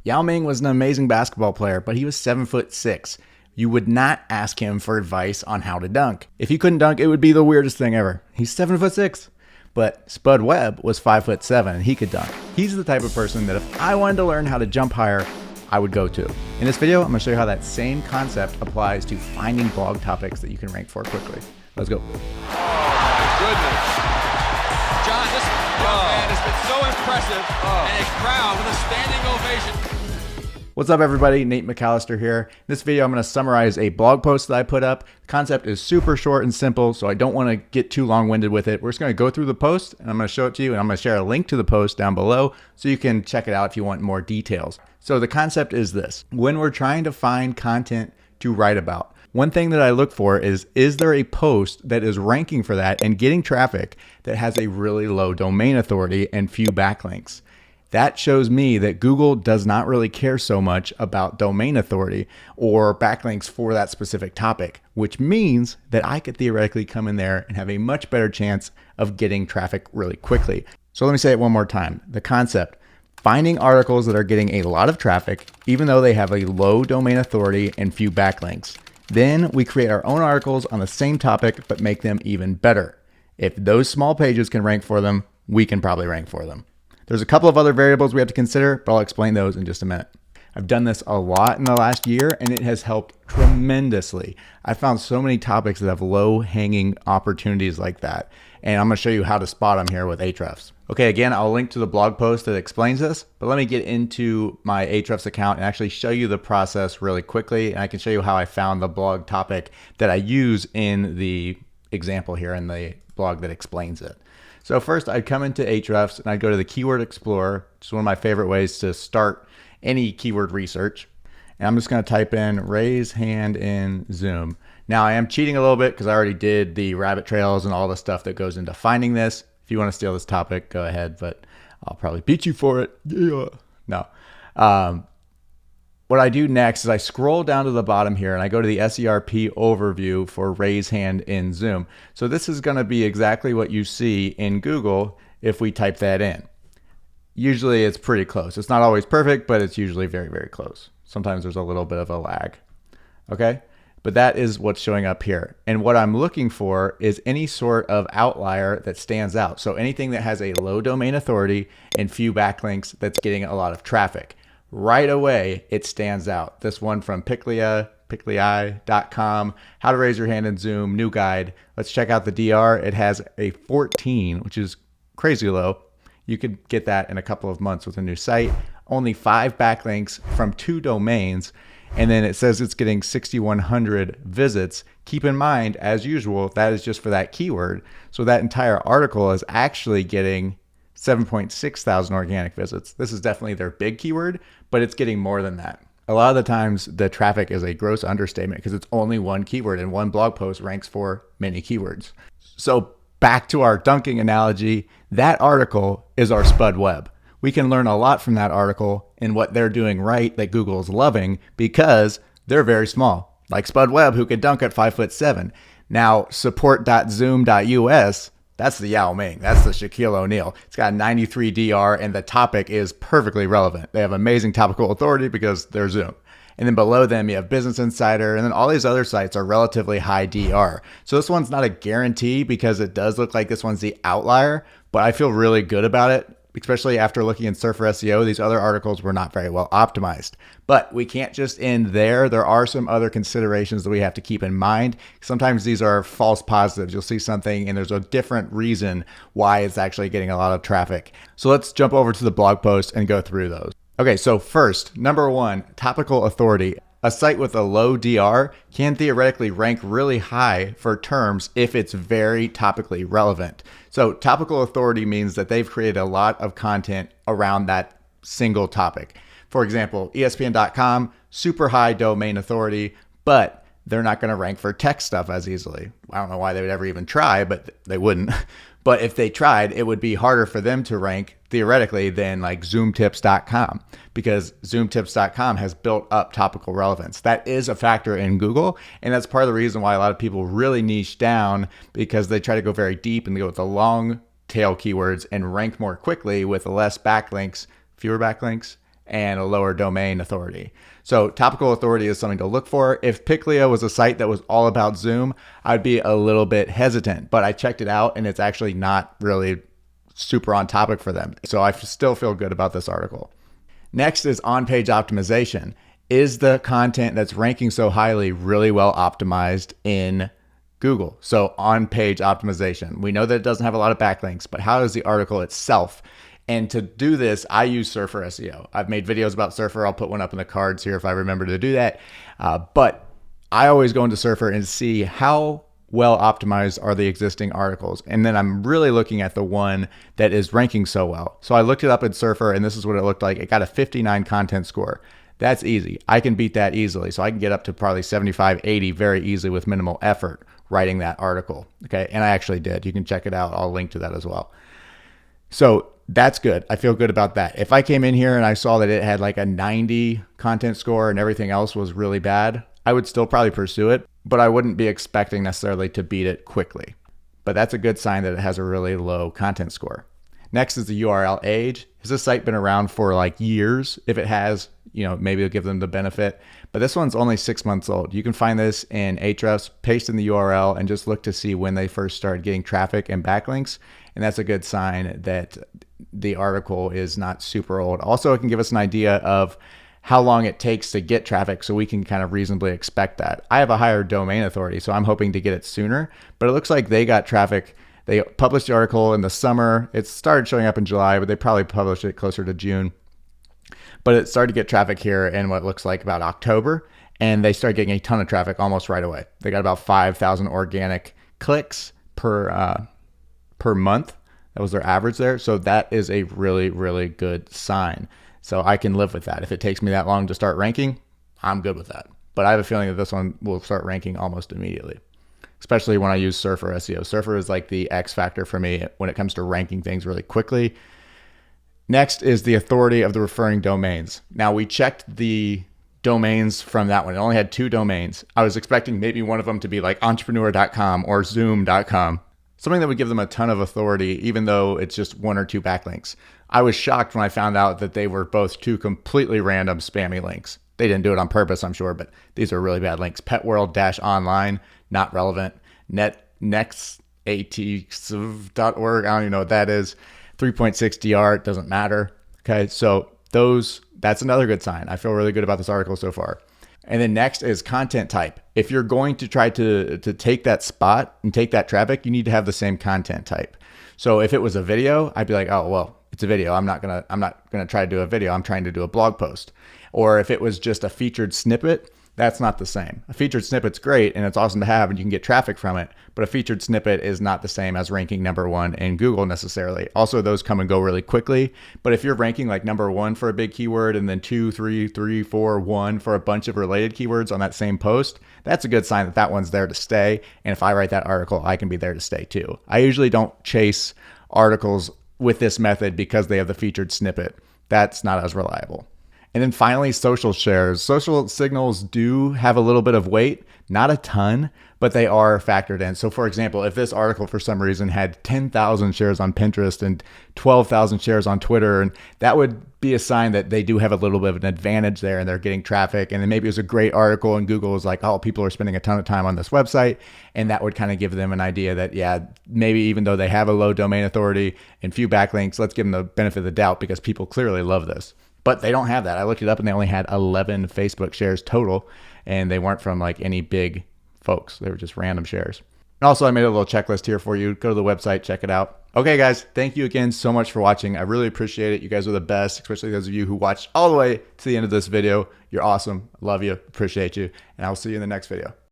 Yao Ming was an amazing basketball player, but he was 7'6". You would not ask him for advice on how to dunk. If he couldn't dunk, it would be the weirdest thing ever. He's 7'6". But Spud Webb was 5'7" and he could dunk. He's the type of person that if I wanted to learn how to jump higher, I would go to. In this video, I'm gonna show you how that same concept applies to finding blog topics that you can rank for quickly. Let's go. Oh my goodness. John, this young man has been so impressive, and a crowd with a standing ovation. What's up everybody, Nate McAllister here. In this video, I'm gonna summarize a blog post that I put up. The concept is super short and simple, so I don't wanna get too long-winded with it. We're just gonna go through the post and I'm gonna show it to you, and I'm gonna share a link to the post down below so you can check it out if you want more details. So the concept is this: when we're trying to find content to write about, one thing that I look for is there a post that is ranking for that and getting traffic that has a really low domain authority and few backlinks? That shows me that Google does not really care so much about domain authority or backlinks for that specific topic, which means that I could theoretically come in there and have a much better chance of getting traffic really quickly. So let me say it one more time. The concept: finding articles that are getting a lot of traffic, even though they have a low domain authority and few backlinks. Then we create our own articles on the same topic, but make them even better. If those small pages can rank for them, we can probably rank for them. There's a couple of other variables we have to consider, but I'll explain those in just a minute. I've done this a lot in the last year and it has helped tremendously. I found so many topics that have low hanging opportunities like that. And I'm gonna show you how to spot them here with Ahrefs. Okay, again, I'll link to the blog post that explains this, but let me get into my Ahrefs account and actually show you the process really quickly. And I can show you how I found the blog topic that I use in the example here in the blog that explains it. So first I'd come into Ahrefs and I'd go to the Keyword Explorer, which is one of my favorite ways to start any keyword research. And I'm just gonna type in raise hand in Zoom. Now I am cheating a little bit because I already did the rabbit trails and all the stuff that goes into finding this. If you wanna steal this topic, go ahead, but I'll probably beat you for it. Yeah. No. What I do next is I scroll down to the bottom here and I go to the Serp Overview for raise hand in Zoom. So this is going to be exactly what you see in Google if we type that in. Usually it's pretty close. It's not always perfect, but it's usually very, very close. Sometimes there's a little bit of a lag. Okay? But that is what's showing up here. And what I'm looking for is any sort of outlier that stands out. So anything that has a low domain authority and few backlinks that's getting a lot of traffic. Right away, it stands out. This one from Picklei.com, how to raise your hand in Zoom, new guide. Let's check out the DR. It has a 14, which is crazy low. You could get that in a couple of months with a new site. Only 5 backlinks from 2 domains. And then it says it's getting 6,100 visits. Keep in mind, as usual, that is just for that keyword. So that entire article is actually getting 7.6 thousand organic visits. This is definitely their big keyword, but it's getting more than that. A lot of the times the traffic is a gross understatement because it's only one keyword and one blog post ranks for many keywords. So back to our dunking analogy, that article is our Spud Webb. We can learn a lot from that article and what they're doing right that Google is loving because they're very small. Like Spud Webb, who could dunk at 5'7". Now support.zoom.us, that's the Yao Ming. That's the Shaquille O'Neal. It's got 93 DR and the topic is perfectly relevant. They have amazing topical authority because they're Zoom. And then below them, you have Business Insider, and then all these other sites are relatively high DR. So this one's not a guarantee because it does look like this one's the outlier, but I feel really good about it, especially after looking in Surf for SEO. These other articles were not very well optimized. But we can't just end there. There are some other considerations that we have to keep in mind. Sometimes these are false positives. You'll see something and there's a different reason why it's actually getting a lot of traffic. So let's jump over to the blog post and go through those. Okay, so first, number 1, Topical Authority. A site with a low DR can theoretically rank really high for terms if it's very topically relevant. So topical authority means that they've created a lot of content around that single topic. For example, ESPN.com, super high domain authority, but they're not going to rank for tech stuff as easily. I don't know why they would ever even try, but they wouldn't. But if they tried, it would be harder for them to rank theoretically than like zoomtips.com because zoomtips.com has built up topical relevance. That is a factor in Google. And that's part of the reason why a lot of people really niche down because they try to go very deep and they go with the long tail keywords and rank more quickly with less backlinks, fewer backlinks, and a lower domain authority. So Topical Authority is something to look for. If Piclio was a site that was all about Zoom, I'd be a little bit hesitant, but I checked it out and it's actually not really super on topic for them. So I still feel good about this article. Next is on-page optimization. Is the content that's ranking so highly really well optimized in Google? So on-page optimization. We know that it doesn't have a lot of backlinks, but how is the article itself? And to do this, I use Surfer SEO. I've made videos about Surfer. I'll put one up in the cards here if I remember to do that. But I always go into Surfer and see how well optimized are the existing articles. And then I'm really looking at the one that is ranking so well. So I looked it up in Surfer and this is what it looked like. It got a 59 content score. That's easy. I can beat that easily. So I can get up to probably 75, 80 very easily with minimal effort writing that article. Okay. And I actually did. You can check it out. I'll link to that as well. So that's good. I feel good about that. If I came in here and I saw that it had like a 90 content score and everything else was really bad, I would still probably pursue it, but I wouldn't be expecting necessarily to beat it quickly. But that's a good sign that it has a really low content score. Next is the URL age. Has this site been around for like years? If it has, maybe it'll give them the benefit. But this one's only 6 months old. You can find this in Ahrefs, paste in the URL, and just look to see when they first started getting traffic and backlinks. And that's a good sign that the article is not super old. Also, it can give us an idea of how long it takes to get traffic so we can kind of reasonably expect that. I have a higher domain authority, so I'm hoping to get it sooner. But it looks like they got traffic. They published the article in the summer. It started showing up in July, but they probably published it closer to June. But it started to get traffic here in what looks like about October, and they started getting a ton of traffic almost right away. They got about 5,000 organic clicks per month. That was their average there. So that is a really, really good sign. So I can live with that. If it takes me that long to start ranking, I'm good with that. But I have a feeling that this one will start ranking almost immediately, especially when I use Surfer SEO. Surfer is like the X factor for me when it comes to ranking things really quickly. Next is the authority of the referring domains. Now we checked the domains from that one. It only had 2 domains. I was expecting maybe one of them to be like entrepreneur.com or zoom.com. Something that would give them a ton of authority, even though it's just 1 or 2 backlinks. I was shocked when I found out that they were both 2 completely random spammy links. They didn't do it on purpose, I'm sure, but these are really bad links. Petworld-online, not relevant. Nextatv.org, I don't even know what that is. 3.6 DR, it doesn't matter. Okay, so that's another good sign. I feel really good about this article so far. And then next is content type. If you're going to try to take that spot and take that traffic, you need to have the same content type. So if it was a video, I'd be like, oh, well, it's a video. I'm not gonna try to do a video. I'm trying to do a blog post. Or if it was just a featured snippet, that's not the same. A featured snippet's great and it's awesome to have and you can get traffic from it, but a featured snippet is not the same as ranking number 1 in Google necessarily. Also, those come and go really quickly, but if you're ranking like number 1 for a big keyword and then 2, 3, 3, 4, 1 for a bunch of related keywords on that same post, that's a good sign that that one's there to stay. And if I write that article, I can be there to stay too. I usually don't chase articles with this method because they have the featured snippet. That's not as reliable. And then finally, social shares. Social signals do have a little bit of weight, not a ton, but they are factored in. So for example, if this article for some reason had 10,000 shares on Pinterest and 12,000 shares on Twitter, and that would be a sign that they do have a little bit of an advantage there and they're getting traffic. And then maybe it was a great article and Google was like, oh, people are spending a ton of time on this website. And that would kind of give them an idea that, yeah, maybe even though they have a low domain authority and few backlinks, let's give them the benefit of the doubt because people clearly love this. But they don't have that. I looked it up and they only had 11 Facebook shares total, and they weren't from like any big folks. They were just random shares. And also, I made a little checklist here for you. Go to the website, check it out. Okay, guys, thank you again so much for watching. I really appreciate it. You guys are the best, especially those of you who watched all the way to the end of this video. You're awesome. Love you. Appreciate you. And I'll see you in the next video.